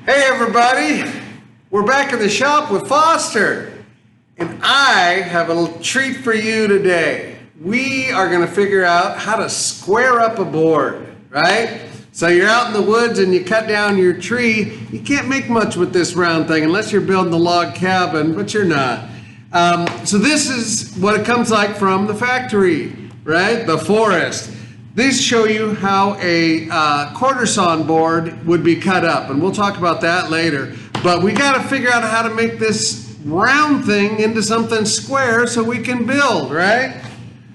Hey everybody, we're back in the shop with Foster, and I have a little treat for you today. We are going to figure out how to square up a board, right? So you're out in the woods and you cut down your tree. You can't make much with this round thing unless you're building a log cabin, but you're not. So this is what it comes like from the factory, right? The forest. These show you how a quarter sawn board would be cut up, and we'll talk about that later. But we got to figure out how to make this round thing into something square so we can build, right?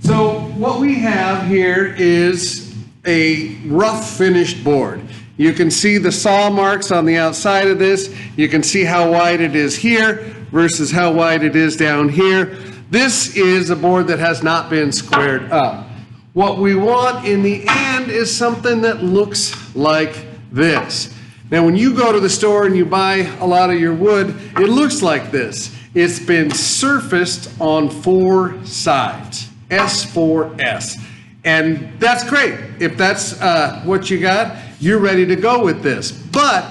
So what we have here is a rough finished board. You can see the saw marks on the outside of this. You can see how wide it is here versus how wide it is down here. This is a board that has not been squared up. What we want in the end is something that looks like this. Now, when you go to the store and you buy a lot of your wood, it looks like this. It's been surfaced on 4 sides, S4S. And that's great. If that's what you got, you're ready to go with this. But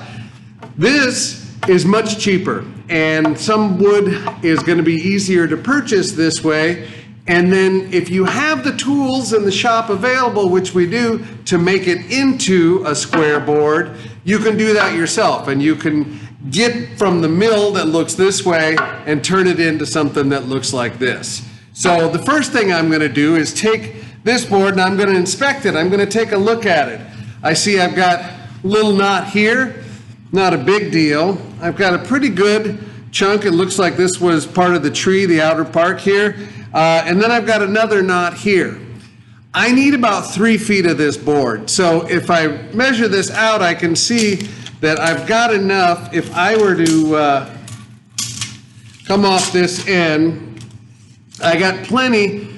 this is much cheaper, and some wood is going to be easier to purchase this way. And then if you have the tools in the shop available, which we do, to make it into a square board, you can do that yourself. And you can get from the mill that looks this way and turn it into something that looks like this. So the first thing I'm going to do is take this board and I'm going to inspect it. I'm going to take a look at it. I see I've got a little knot here, not a big deal. I've got a pretty good chunk. It looks like this was part of the tree, the outer part here. And then I've got another knot here. I need about 3 feet of this board. So if I measure this out, I can see that I've got enough. If I were to come off this end, I got plenty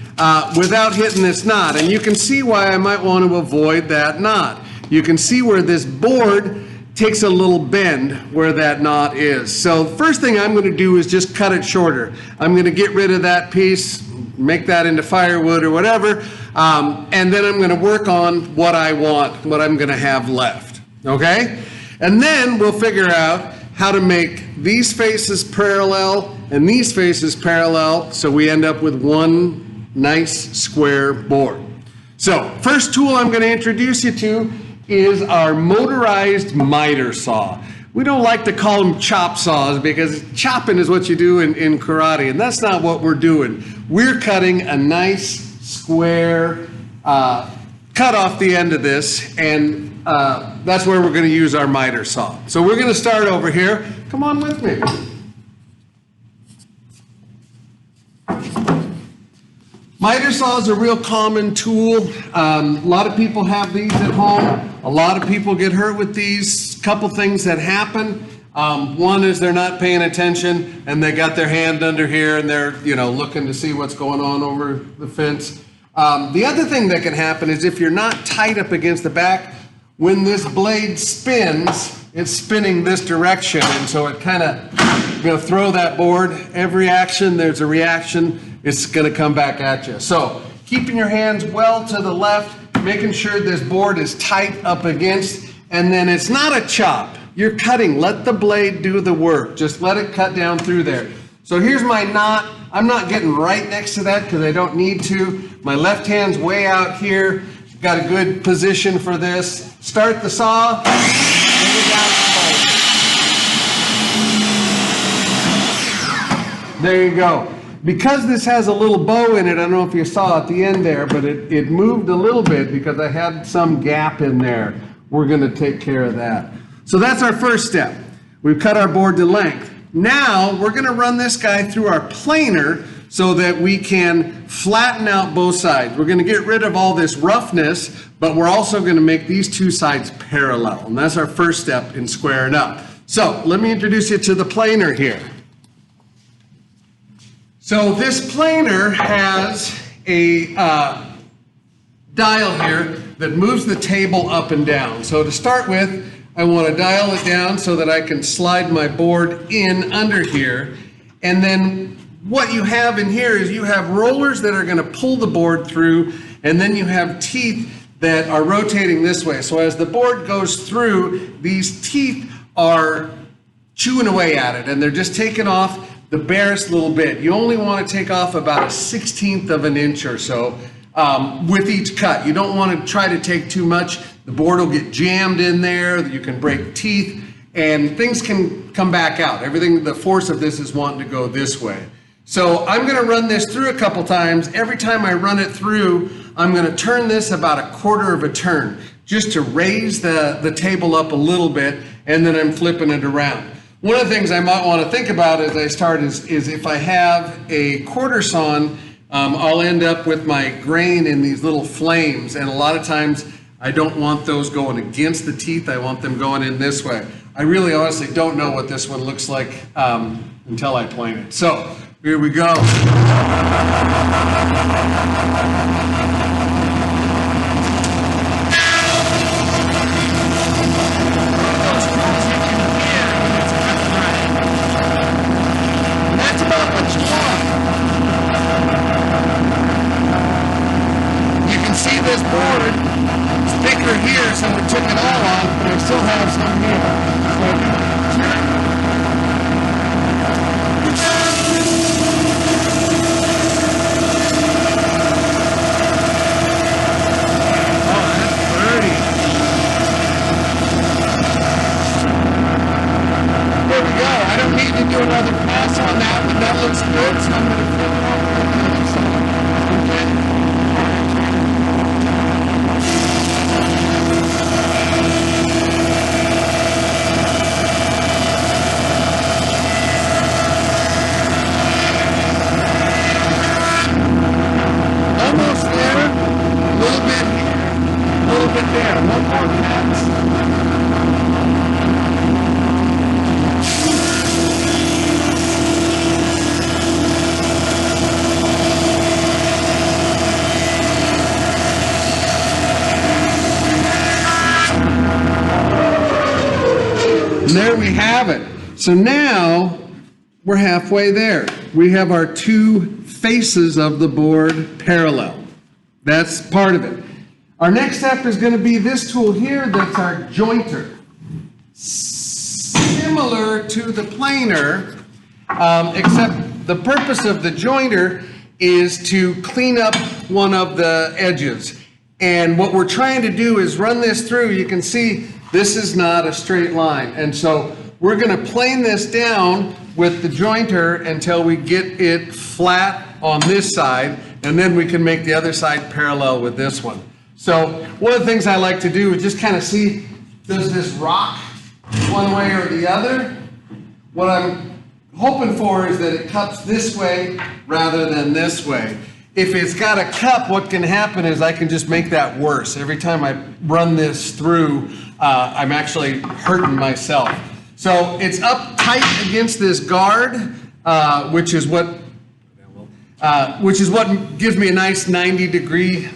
without hitting this knot. And you can see why I might want to avoid that knot. You can see where this board takes a little bend where that knot is. So first thing I'm going to do is just cut it shorter. I'm going to get rid of that piece, make that into firewood or whatever, and then I'm going to work on what I want, what I'm going to have left, okay? And then we'll figure out how to make these faces parallel and these faces parallel so we end up with one nice square board. So first tool I'm going to introduce you to is our motorized miter saw. We don't like to call them chop saws because chopping is what you do in karate, and that's not what we're doing. We're cutting a nice square cut off the end of this, and that's where we're going to use our miter saw. So we're going to start over here. Come on with me. Miter saw is a real common tool. A lot of people have these at home. A lot of people get hurt with these. Couple things that happen. One is they're not paying attention and they got their hand under here and they're looking to see what's going on over the fence. The other thing that can happen is if you're not tight up against the back, when this blade spins, it's spinning this direction, and so it kind of throw that board. Every action, there's a reaction. It's going to come back at you. So keeping your hands well to the left, making sure this board is tight up against, and then it's not a chop. You're cutting. Let the blade do the work. Just let it cut down through there. So here's my knot. I'm not getting right next to that because I don't need to. My left hand's way out here. Got a good position for this. Start the saw. Bring it down to the bolt. There you go. Because this has a little bow in it, I don't know if you saw at the end there, but it moved a little bit because I had some gap in there. We're going to take care of that. So that's our first step. We've cut our board to length. Now we're going to run this guy through our planer so that we can flatten out both sides. We're going to get rid of all this roughness, but we're also going to make these 2 sides parallel. And that's our first step in squaring up. So let me introduce you to the planer here. So this planer has a dial here that moves the table up and down. So to start with, I want to dial it down so that I can slide my board in under here. And then what you have in here is you have rollers that are going to pull the board through, and then you have teeth that are rotating this way. So as the board goes through, these teeth are chewing away at it, and they're just taking off the barest little bit. You only want to take off about 1/16 of an inch or so with each cut. You don't want to try to take too much. The board will get jammed in there. You can break teeth, and things can come back out. Everything, the force of this is wanting to go this way. So I'm going to run this through a couple times. Every time I run it through, I'm going to turn this about 1/4 of a turn, just to raise the table up a little bit, and then I'm flipping it around. One of the things I might want to think about as I start is if I have a quarter sawn, I'll end up with my grain in these little flames, and a lot of times I don't want those going against the teeth. I want them going in this way. I really honestly don't know what this one looks like until I plane it. So here we go. This board is thicker here, so we took it all off, but I still have some here. Oh, that's pretty. There we go. I don't need to do another pass on that, but that looks good, so I'm going to fill it up with the other side. Okay. And there we have it. So now we're halfway there. We have our two faces of the board parallel. That's part of it. Our next step is going to be this tool here. That's our jointer. Similar to the planer, except the purpose of the jointer is to clean up one of the edges. And what we're trying to do is run this through. You can see this is not a straight line. And so we're going to plane this down with the jointer until we get it flat on this side, and then we can make the other side parallel with this one. So one of the things I like to do is just kind of see, does this rock one way or the other? What I'm hoping for is that it cups this way rather than this way. If it's got a cup, what can happen is I can just make that worse. Every time I run this through, I'm actually hurting myself. So it's up tight against this guard, which is what gives me a nice 90-degree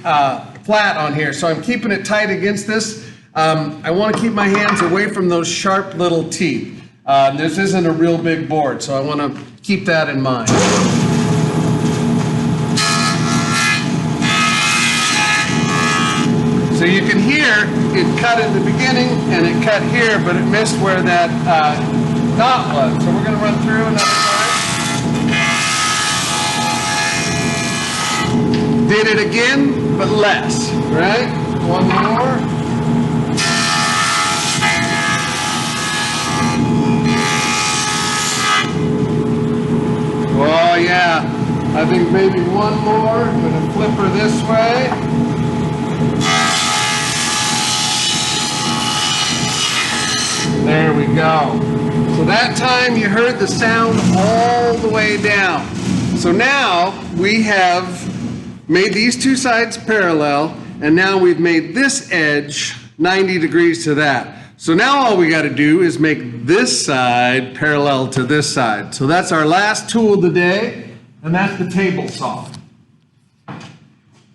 flat on here. So I'm keeping it tight against this. I want to keep my hands away from those sharp little teeth. This isn't a real big board, so I want to keep that in mind. So you can hear it cut in the beginning and it cut here, but it missed where that dot was. So we're going to run through another time. Did it again, but less, right? One more. Oh yeah, I think maybe one more. I'm going to flip her this way. There we go. So that time you heard the sound all the way down. So now we have made these two sides parallel, and now we've made this edge 90 degrees to that. So now all we got to do is make this side parallel to this side. So that's our last tool of the day, and that's the table saw.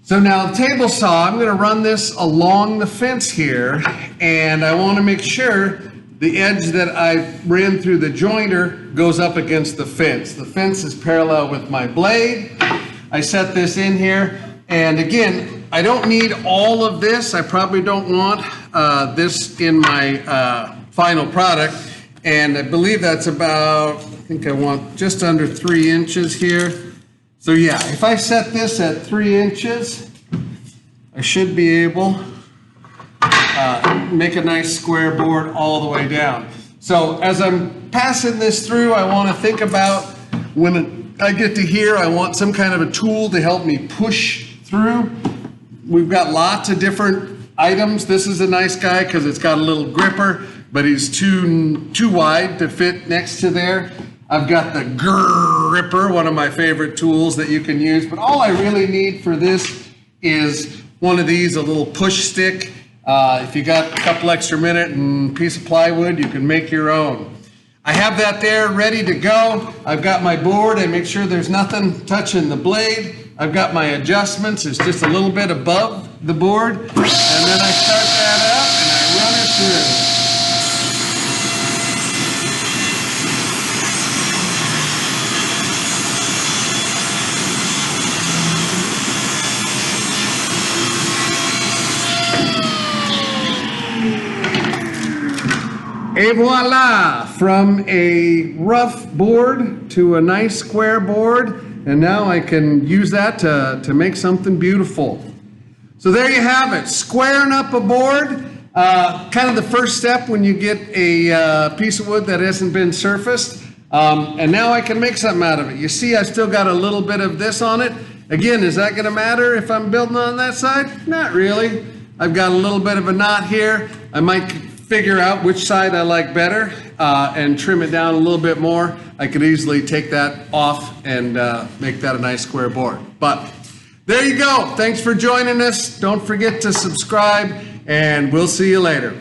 So now the table saw, I'm going to run this along the fence here, and I want to make sure the edge that I ran through the jointer goes up against the fence. The fence is parallel with my blade. I set this in here, and again, I don't need all of this. I probably don't want this in my final product. And I believe that's about, I think I want just under 3 inches here. So yeah, if I set this at 3 inches, I should be able make a nice square board all the way down. So as I'm passing this through, I want to think about when I get to here, I want some kind of a tool to help me push through. We've got lots of different items. This is a nice guy because it's got a little gripper, but he's too wide to fit next to there. I've got the gripper, one of my favorite tools that you can use, but all I really need for this is one of these, a little push stick. If you got a couple extra minutes and a piece of plywood, you can make your own. I have that there ready to go. I've got my board. I make sure there's nothing touching the blade. I've got my adjustments. It's just a little bit above the board. And then I start that up and I run it through. Et voila! From a rough board to a nice square board, and now I can use that to make something beautiful. So there you have it, squaring up a board. Kind of the first step when you get a piece of wood that hasn't been surfaced. And now I can make something out of it. You see I've still got a little bit of this on it. Again, is that going to matter if I'm building on that side? Not really. I've got a little bit of a knot here. I might figure out which side I like better and trim it down a little bit more. I could easily take that off and make that a nice square board. But there you go. Thanks for joining us. Don't forget to subscribe, and we'll see you later.